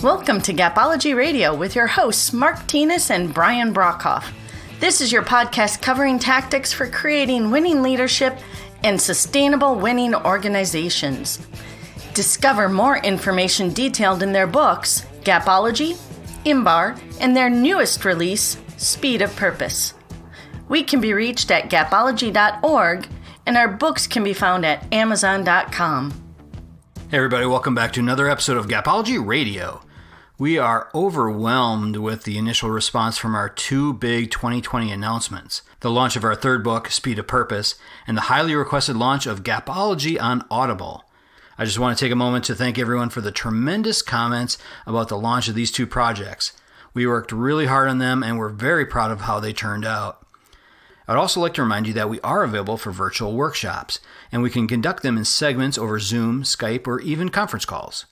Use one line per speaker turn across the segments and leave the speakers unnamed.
Welcome to Gapology Radio with your hosts Mark Tinas and Brian Brockhoff. This is your podcast covering tactics for creating winning leadership and sustainable winning organizations. Discover more information detailed in their books, Gapology, IMBAR, and their newest release, Speed of Purpose. We can be reached at gapology.org, and our books can be found at amazon.com.
Hey everybody, welcome back to another episode of Gapology Radio. We are overwhelmed with the initial response from our two big 2020 announcements, the launch of our third book, Speed of Purpose, and the highly requested launch of Gapology on Audible. I just want to take a moment to thank everyone for the tremendous comments about the launch of these two projects. We worked really hard on them and we're very proud of how they turned out. I'd also like to remind you that we are available for virtual workshops, and we can conduct them in segments over Zoom, Skype, or even conference calls.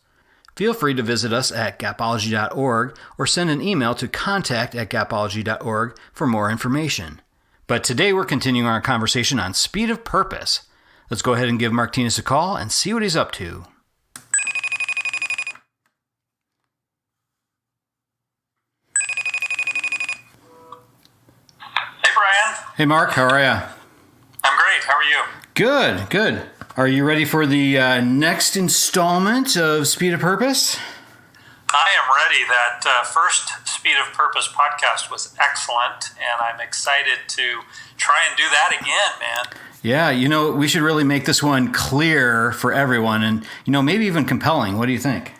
Feel free to visit us at gapology.org or send an email to contact@gapology.org for more information. But today we're continuing our conversation on Speed of Purpose. Let's go ahead and give Mark Tinas a call and see what he's up to.
Hey, Brian.
Hey, Mark. How are you?
I'm great. How are you?
Good, good. Are you ready for the next installment of Speed of Purpose?
I am ready. That first Speed of Purpose podcast was excellent, and I'm excited to try and do that again, man.
Yeah, we should really make this one clear for everyone and, maybe even compelling. What do you think?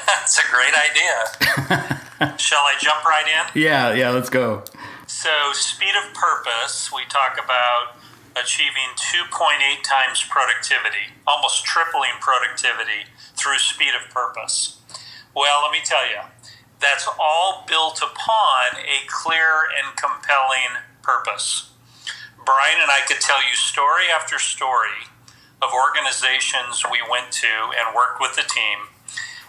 That's a great idea. Shall I jump right in?
Yeah, let's go.
So, Speed of Purpose, we talk about achieving 2.8 times productivity, almost tripling productivity through Speed of Purpose. Well, let me tell you, that's all built upon a clear and compelling purpose. Brian and I could tell you story after story of organizations we went to and worked with the team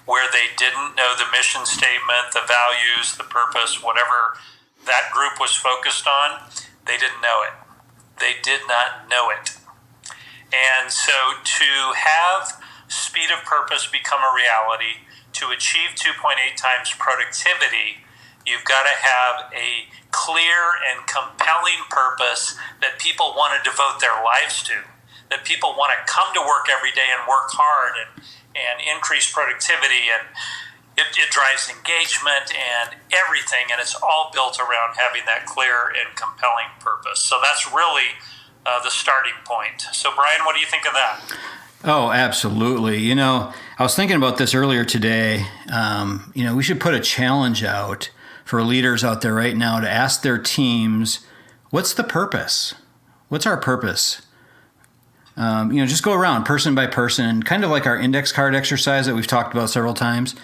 where they didn't know the mission statement, the values, the purpose, whatever that group was focused on, they didn't know it. They did not know it. And so to have Speed of Purpose become a reality, to achieve 2.8 times productivity, you've got to have a clear and compelling purpose that people want to devote their lives to, that people want to come to work every day and work hard and increase productivity, and it drives engagement and everything, and it's all built around having that clear and compelling purpose. So that's really the starting point. So Brian, what do you think of that?
Oh, absolutely. I was thinking about this earlier today. We should put a challenge out for leaders out there right now to ask their teams, what's the purpose? What's our purpose? Just go around person by person, kind of like our index card exercise that we've talked about several times.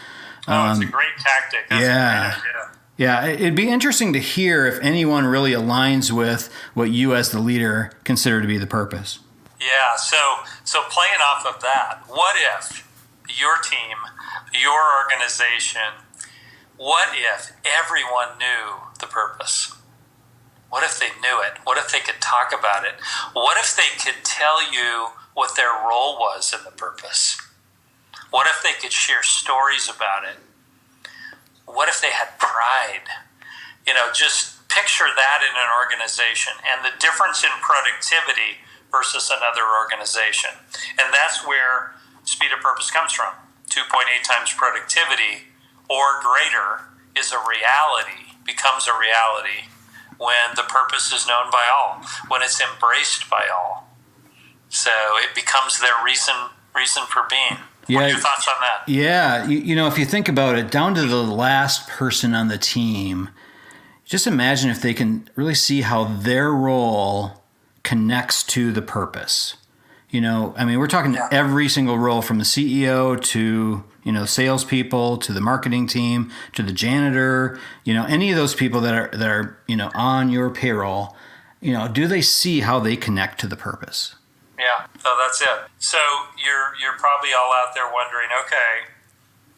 It's a great tactic. That's a great idea.
Yeah, it'd be interesting to hear if anyone really aligns with what you as the leader consider to be the purpose.
Yeah, so playing off of that, what if your team, your organization, what if everyone knew the purpose? What if they knew it? What if they could talk about it? What if they could tell you what their role was in the purpose? What if they could share stories about it? What if they had pride? Just picture that in an organization and the difference in productivity versus another organization. And that's where Speed of Purpose comes from. 2.8 times productivity or greater is a reality, becomes a reality when the purpose is known by all, when it's embraced by all. So it becomes their reason for being. What are your thoughts on that?
Yeah, if you think about it, down to the last person on the team, just imagine if they can really see how their role connects to the purpose. We're talking every single role from the CEO to, salespeople, to the marketing team, to the janitor, any of those people that are on your payroll, do they see how they connect to the purpose?
Yeah, so that's it. So you're probably all out there wondering, okay,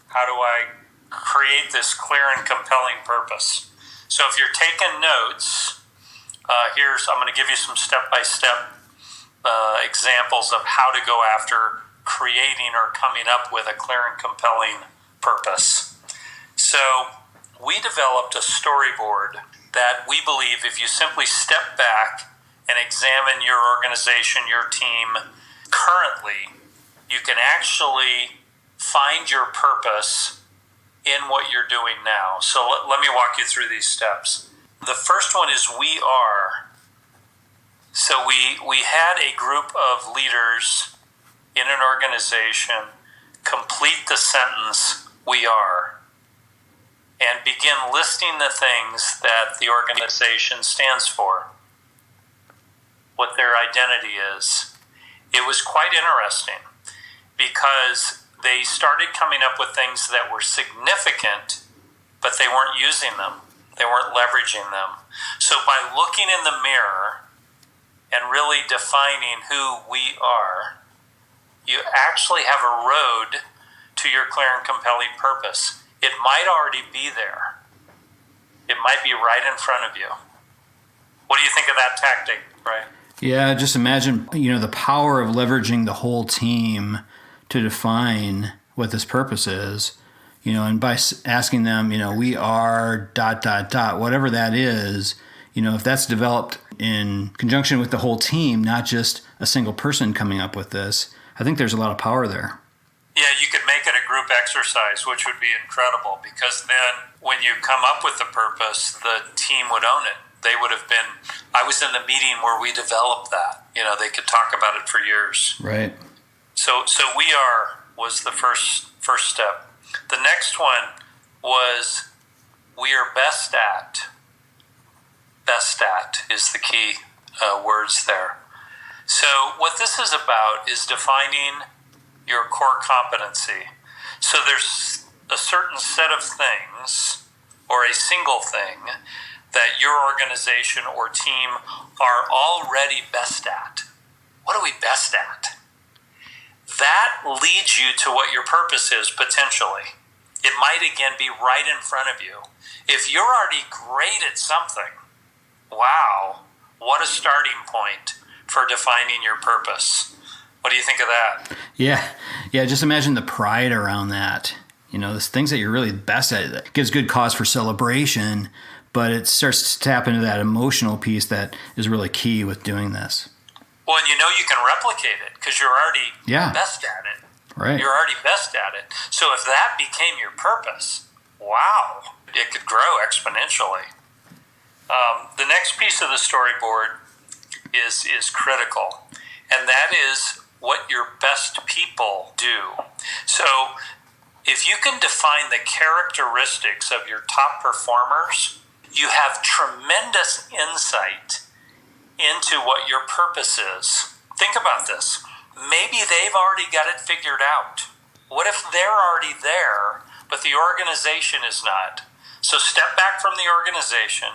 how do I create this clear and compelling purpose? So if you're taking notes, I'm going to give you some step-by-step examples of how to go after creating or coming up with a clear and compelling purpose. So we developed a storyboard that we believe if you simply step back and examine your organization, your team currently, you can actually find your purpose in what you're doing now. So let me walk you through these steps. The first one is we are. So we had a group of leaders in an organization complete the sentence, we are, and begin listing the things that the organization stands for, what their identity is. It was quite interesting because they started coming up with things that were significant, but they weren't using them. They weren't leveraging them. So by looking in the mirror and really defining who we are, you actually have a road to your clear and compelling purpose. It might already be there. It might be right in front of you. What do you think of that tactic, Brian?
Yeah, just imagine, the power of leveraging the whole team to define what this purpose is, and by asking them, we are ... whatever that is, if that's developed in conjunction with the whole team, not just a single person coming up with this, I think there's a lot of power there.
Yeah, you could make it a group exercise, which would be incredible, because then when you come up with the purpose, the team would own it. They would have been, I was in the meeting where we developed that. They could talk about it for years.
Right.
So we are was the first step. The next one was we are best at. Best at is the key words there. So what this is about is defining your core competency. So there's a certain set of things or a single thing that your organization or team are already best at. What are we best at? That leads you to what your purpose is potentially. It might again be right in front of you. If you're already great at something, wow, what a starting point for defining your purpose. What do you think of that?
Yeah, just imagine the pride around that. The things that you're really best at. It gives good cause for celebration, but it starts to tap into that emotional piece that is really key with doing this.
Well, and you can replicate it because you're already best at it.
Right.
You're already best at it. So if that became your purpose, wow, it could grow exponentially. The next piece of the storyboard is critical, and that is what your best people do. So if you can define the characteristics of your top performers, you have tremendous insight into what your purpose is. Think about this. Maybe they've already got it figured out. What if they're already there, but the organization is not? So step back from the organization,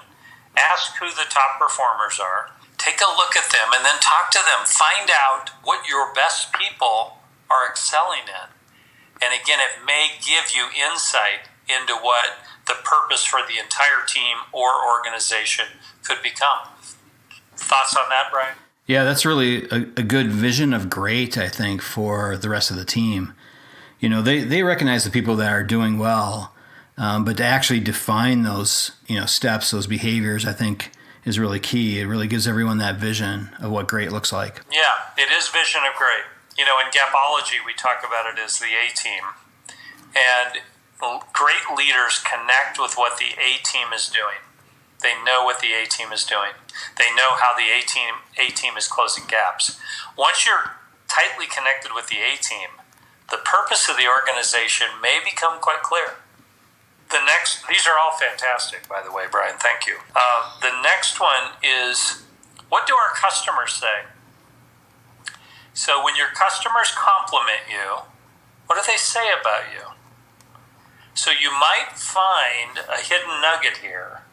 ask who the top performers are, take a look at them, and then talk to them. Find out what your best people are excelling in. And again, it may give you insight into what the purpose for the entire team or organization could become. Thoughts on that, Brian?
Yeah, that's really a good vision of great, I think, for the rest of the team. They recognize the people that are doing well, but to actually define those, steps, those behaviors, I think is really key. It really gives everyone that vision of what great looks like.
Yeah, it is vision of great. In Gapology, we talk about it as the A-team. And great leaders connect with what the A-team is doing. They know what the A-team is doing. They know how the A-team is closing gaps. Once you're tightly connected with the A-team, the purpose of the organization may become quite clear. These are all fantastic, by the way, Brian. Thank you. The next one is, what do our customers say? So when your customers compliment you, what do they say about you? So you might find a hidden nugget here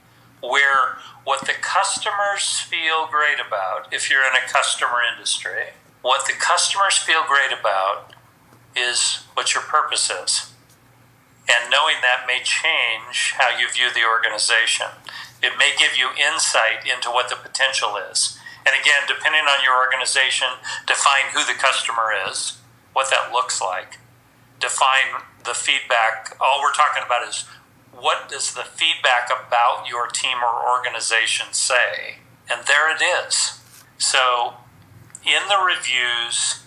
where what the customers feel great about, if you're in a customer industry, what the customers feel great about is what your purpose is. And knowing that may change how you view the organization. It may give you insight into what the potential is. And again, depending on your organization, define who the customer is, what that looks like. Define the feedback. All we're talking about is what does the feedback about your team or organization say? And there it is. So in the reviews,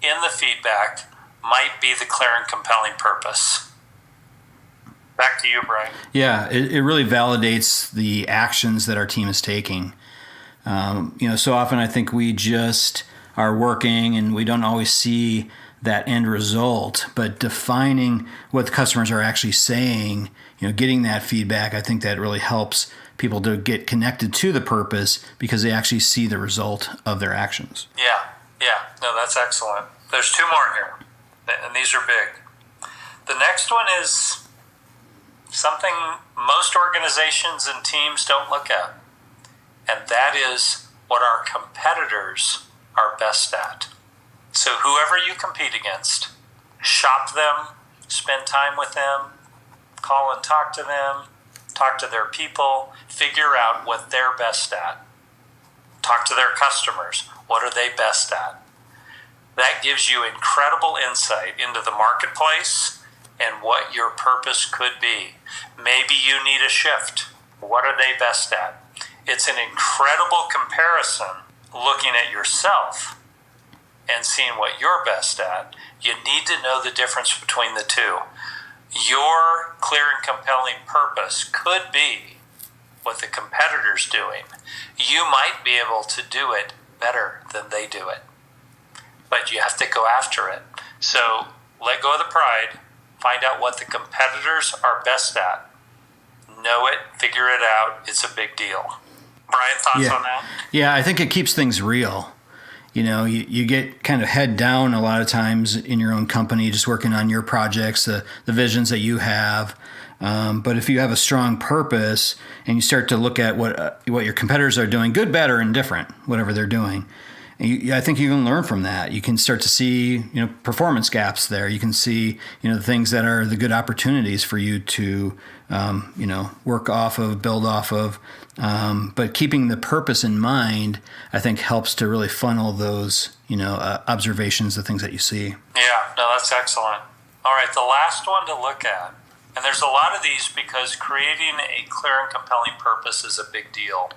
in the feedback, might be the clear and compelling purpose. Back to you, Brian.
Yeah, it really validates the actions that our team is taking. So often I think we just are working and we don't always see that end result, but defining what the customers are actually saying, getting that feedback, I think that really helps people to get connected to the purpose because they actually see the result of their actions.
Yeah. No, that's excellent. There's two more here, and these are big. The next one is something most organizations and teams don't look at, and that is what our competitors are best at. So whoever you compete against, shop them, spend time with them, call and talk to them, talk to their people, figure out what they're best at. Talk to their customers. What are they best at? That gives you incredible insight into the marketplace and what your purpose could be. Maybe you need a shift. What are they best at? It's an incredible comparison looking at yourself and seeing what you're best at. You need to know the difference between the two. Your clear and compelling purpose could be what the competitor's doing. You might be able to do it better than they do it, but you have to go after it. So let go of the pride, find out what the competitors are best at, know it, figure it out. It's a big deal. Brian, thoughts on that?
Yeah, I think it keeps things real. You get kind of head down a lot of times in your own company, just working on your projects, the visions that you have. But if you have a strong purpose and you start to look at what your competitors are doing, good, bad, or indifferent, whatever they're doing, I think you can learn from that. You can start to see, performance gaps there. You can see, the things that are the good opportunities for you to, work off of, build off of. But keeping the purpose in mind, I think helps to really funnel those, observations, the things that you see.
Yeah, no, that's excellent. All right, the last one to look at, and there's a lot of these because creating a clear and compelling purpose is a big deal.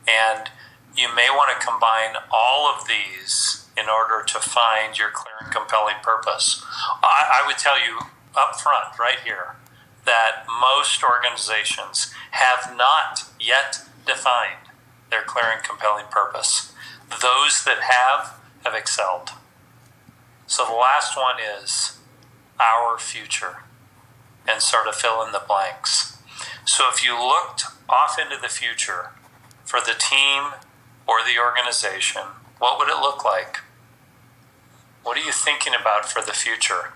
And you may want to combine all of these in order to find your clear and compelling purpose. I would tell you up front, right here, that most organizations have not yet defined their clear and compelling purpose. Those that have excelled. So the last one is our future, and sort of fill in the blanks. So if you looked off into the future for the team or the organization, what would it look like? What are you thinking about for the future?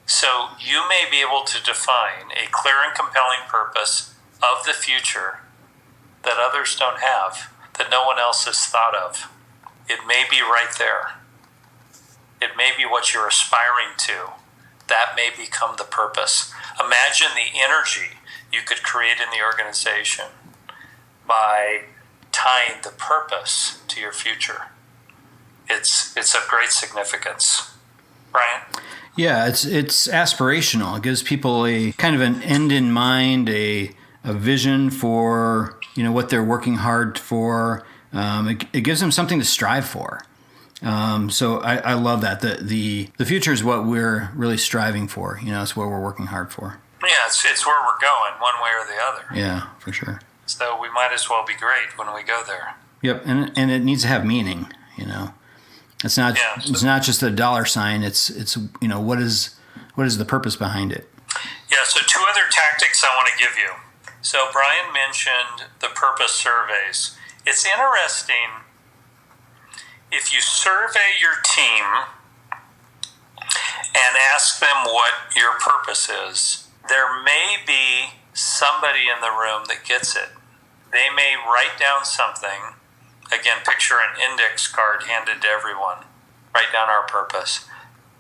So you may be able to define a clear and compelling purpose of the future that others don't have, that no one else has thought of. It may be right there. It may be what you're aspiring to. That may become the purpose. Imagine the energy you could create in the organization by tying the purpose to your future. It's of great significance. Brian?
Yeah, it's aspirational. It gives people a kind of an end in mind, a vision for what they're working hard for. It gives them something to strive for. So I love that. The future is what we're really striving for. It's what we're working hard for.
Yeah, it's where we're going, one way or the other.
Yeah, for sure.
So we might as well be great when we go there.
Yep, and it needs to have meaning. It's not it's not just a dollar sign. It's what is the purpose behind it?
Yeah. So two other tactics I want to give you. So Brian mentioned the purpose surveys. It's interesting. If you survey your team and ask them what your purpose is, there may be somebody in the room that gets it. They may write down something. Again, picture an index card handed to everyone. Write down our purpose.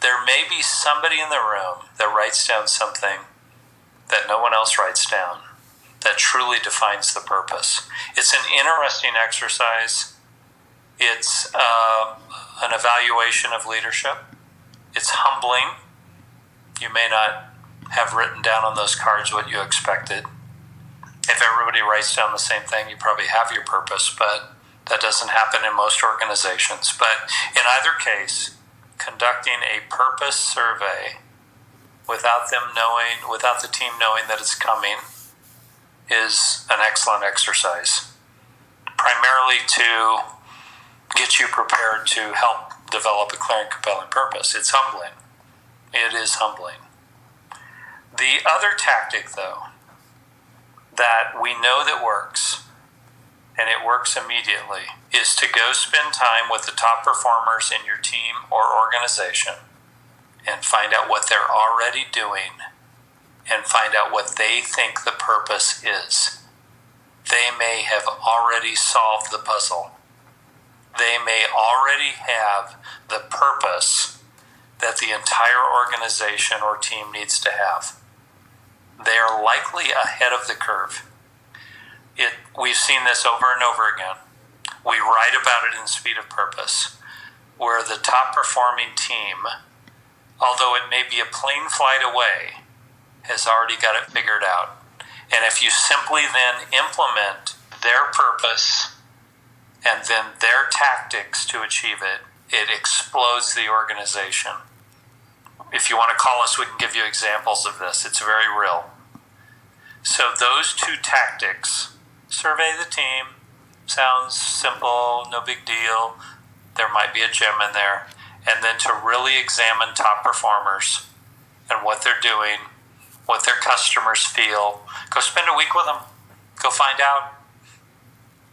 There may be somebody in the room that writes down something that no one else writes down that truly defines the purpose. It's an interesting exercise. It's an evaluation of leadership. It's humbling. You may not have written down on those cards what you expected. If everybody writes down the same thing, you probably have your purpose, but that doesn't happen in most organizations. But in either case, conducting a purpose survey without the team knowing that it's coming is an excellent exercise. Primarily to get you prepared to help develop a clear and compelling purpose. It's humbling. It is humbling. The other tactic, though, that we know that works, and it works immediately, is to go spend time with the top performers in your team or organization and find out what they're already doing and find out what they think the purpose is. They may have already solved the puzzle. They may already have the purpose that the entire organization or team needs to have. They are likely ahead of the curve. We've seen this over and over again. We write about it in Speed of Purpose, where the top performing team, although it may be a plane flight away, has already got it figured out. And if you simply then implement their purpose and then their tactics to achieve it, it explodes the organization. If you want to call us, we can give you examples of this. It's very real. So those two tactics, survey the team, sounds simple, no big deal. There might be a gem in there. And then to really examine top performers and what they're doing, what their customers feel. Go spend a week with them. Go find out.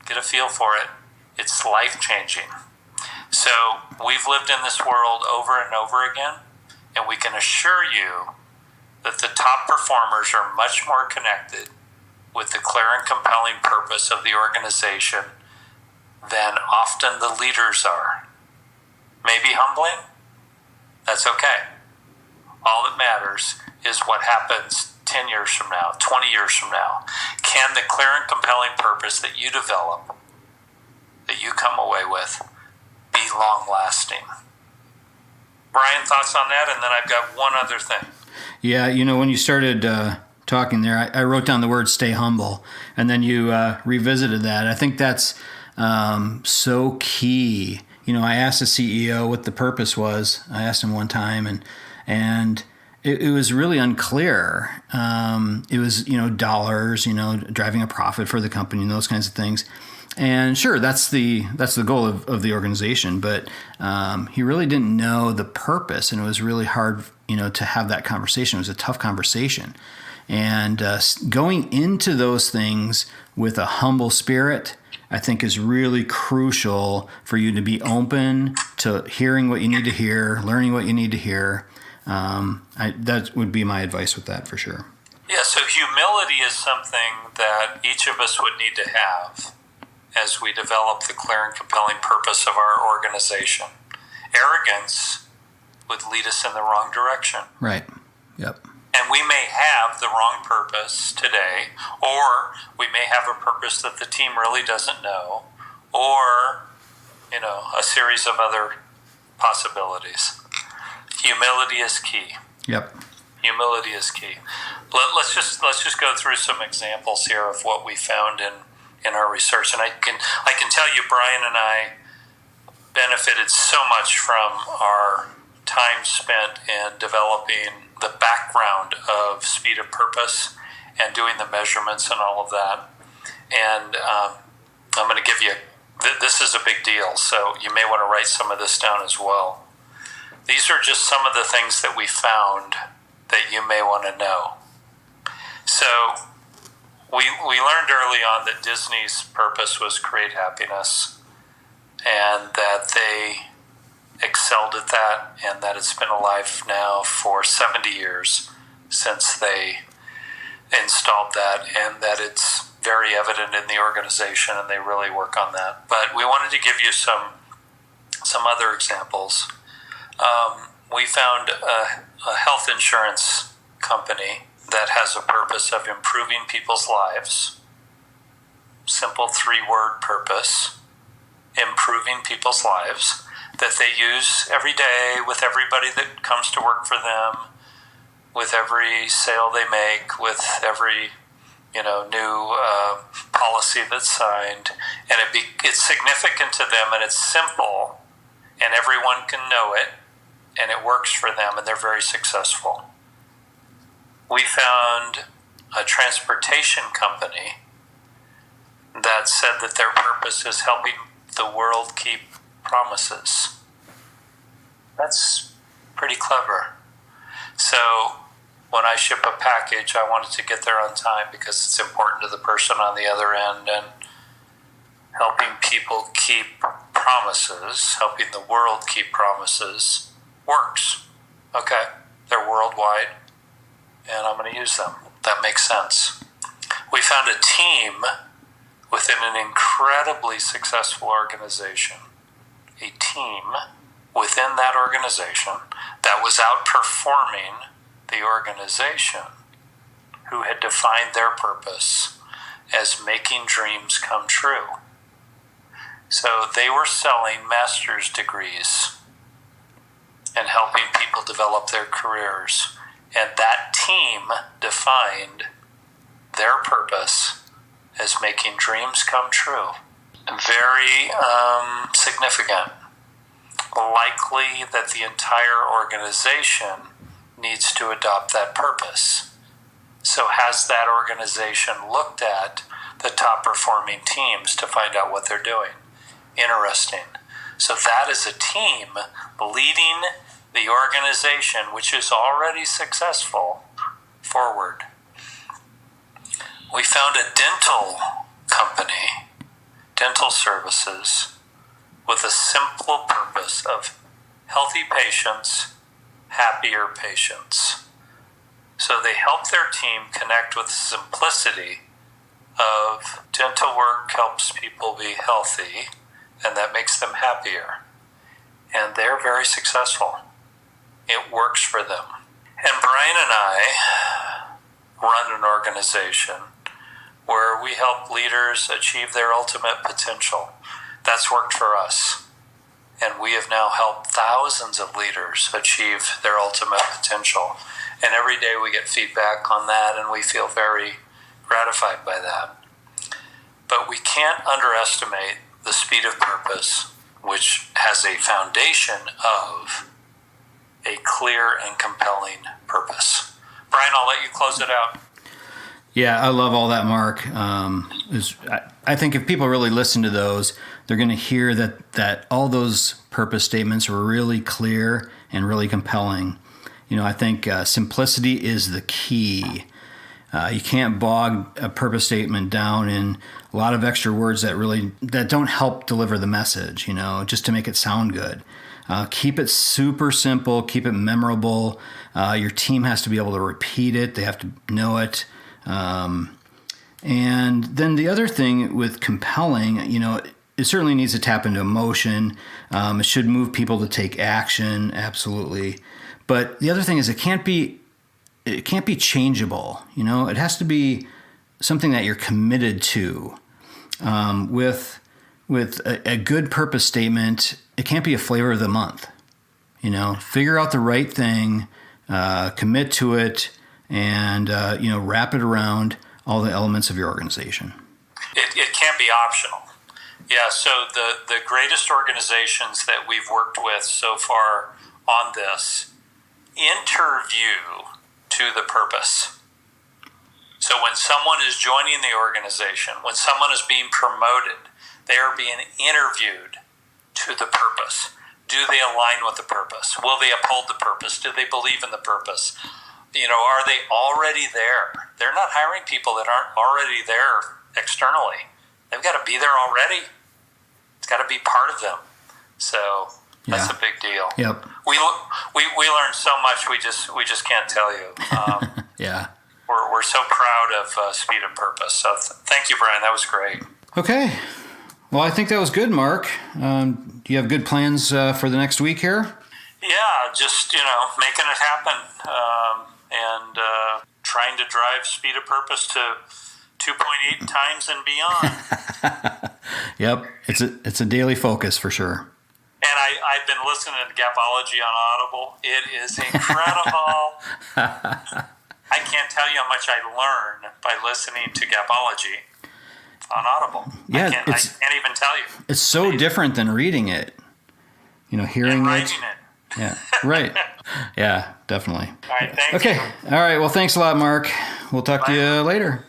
Get a feel for it. It's life-changing. So we've lived in this world over and over again, and we can assure you that the top performers are much more connected with the clear and compelling purpose of the organization than often the leaders are. Maybe humbling? That's okay. All that matters is what happens 10 years from now, 20 years from now. Can the clear and compelling purpose that you develop, that you come away with, be long-lasting? Brian, thoughts on that? And then I've got one other thing.
Yeah, when you started talking there, I wrote down the word stay humble, and then you revisited that. I think that's so key. I asked the CEO what the purpose was. I asked him one time, and it was really unclear. It was, dollars, driving a profit for the company and those kinds of things. And sure, that's the goal of the organization, but he really didn't know the purpose, and it was really hard, to have that conversation. It was a tough conversation. And going into those things with a humble spirit, I think, is really crucial for you to be open to hearing what you need to hear, learning what you need to hear. That would be my advice with that, for sure.
Yeah, so humility is something that each of us would need to have as we develop the clear and compelling purpose of our organization. Arrogance would lead us in the wrong direction.
Right. Yep.
And we may have the wrong purpose today, or we may have a purpose that the team really doesn't know, or, a series of other possibilities. Humility is key.
Yep.
Humility is key. Let's just go through some examples here of what we found in our research. And I can tell you, Brian and I benefited so much from our time spent in developing the background of Speed of Purpose and doing the measurements and all of that. And I'm going to give you, this is a big deal, so you may want to write some of this down as well. These are just some of the things that we found that you may want to know. So we learned early on that Disney's purpose was create happiness, and that they excelled at that, and that it's been alive now for 70 years since they installed that, and that it's very evident in the organization, and they really work on that. But we wanted to give you some other examples. We found a health insurance company that has a purpose of improving people's lives. Simple 3-word purpose, improving people's lives, that they use every day with everybody that comes to work for them, with every sale they make, with every new policy that's signed, and it's significant to them, and it's simple, and everyone can know it, and it works for them, and they're very successful. We found a transportation company that said that their purpose is helping the world keep promises. That's pretty clever. So when I ship a package, I want it to get there on time because it's important to the person on the other end, and helping people keep promises, helping the world keep promises works. Okay, they're worldwide, and I'm going to use them. That makes sense. We found a team within an incredibly successful organization, a team within that organization that was outperforming the organization, who had defined their purpose as making dreams come true. So they were selling master's degrees and helping people develop their careers. And that team defined their purpose as making dreams come true. Very significant. Likely that the entire organization needs to adopt that purpose. So has that organization looked at the top performing teams to find out what they're doing? Interesting. So that is a team leading the organization, which is already successful, forward. We found a dental company, dental services, with a simple purpose of healthy patients, happier patients. So they help their team connect with the simplicity of dental work helps people be healthy, and that makes them happier. And they're very successful. It works for them. And Brian and I run an organization where we help leaders achieve their ultimate potential. That's worked for us. And we have now helped thousands of leaders achieve their ultimate potential. And every day we get feedback on that, and we feel very gratified by that. But we can't underestimate the speed of purpose, which has a foundation of a clear and compelling purpose. Brian, I'll let you close it out.
Yeah, I love all that, Mark. I think if people really listen to those, they're going to hear that all those purpose statements are really clear and really compelling. I think simplicity is the key. You can't bog a purpose statement down in a lot of extra words that don't help deliver the message, just to make it sound good. Keep it super simple, keep it memorable. Your team has to be able to repeat it. They have to know it. And then the other thing with compelling, it certainly needs to tap into emotion. It should move people to take action, absolutely. But the other thing is it can't be changeable. It has to be something that you're committed to. With a good purpose statement, it can't be a flavor of the month. Figure out the right thing, commit to it, and wrap it around all the elements of your organization.
It can't be optional. Yeah, so the greatest organizations that we've worked with so far on this interview to the purpose. So when someone is joining the organization, when someone is being promoted, they are being interviewed to the purpose. Do they align with the purpose? Will they uphold the purpose? Do they believe in the purpose? Are they already there? They're not hiring people that aren't already there externally. They've got to be there already. It's got to be part of them. So that's a big deal.
Yep.
We learned so much. We just can't tell you.
Yeah.
We're so proud of Speed of Purpose. So thank you, Brian. That was great.
Okay. Well, I think that was good, Mark. Do you have good plans for the next week here?
Yeah, just making it happen and trying to drive Speed of Purpose to 2.8 times and beyond.
Yep, it's a daily focus for sure.
And I've been listening to Gapology on Audible. It is incredible. I can't tell you how much I learn by listening to Gapology on Audible.
Yeah,
I can't even tell you.
It's so different than reading it. Hearing
and
it.
writing it.
Yeah, right. Yeah, definitely.
All right, thank you.
Okay. All right. Well, thanks a lot, Mark. We'll talk to you later.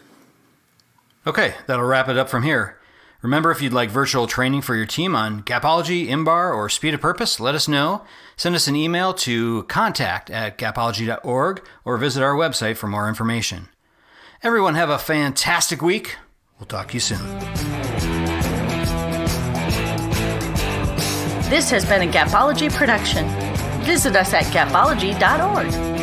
Okay, that'll wrap it up from here. Remember, if you'd like virtual training for your team on Gapology, IMBAR, or Speed of Purpose, let us know. Send us an email to contact@gapology.org or visit our website for more information. Everyone have a fantastic week. We'll talk to you soon.
This has been a Gapology production. Visit us at gapology.org.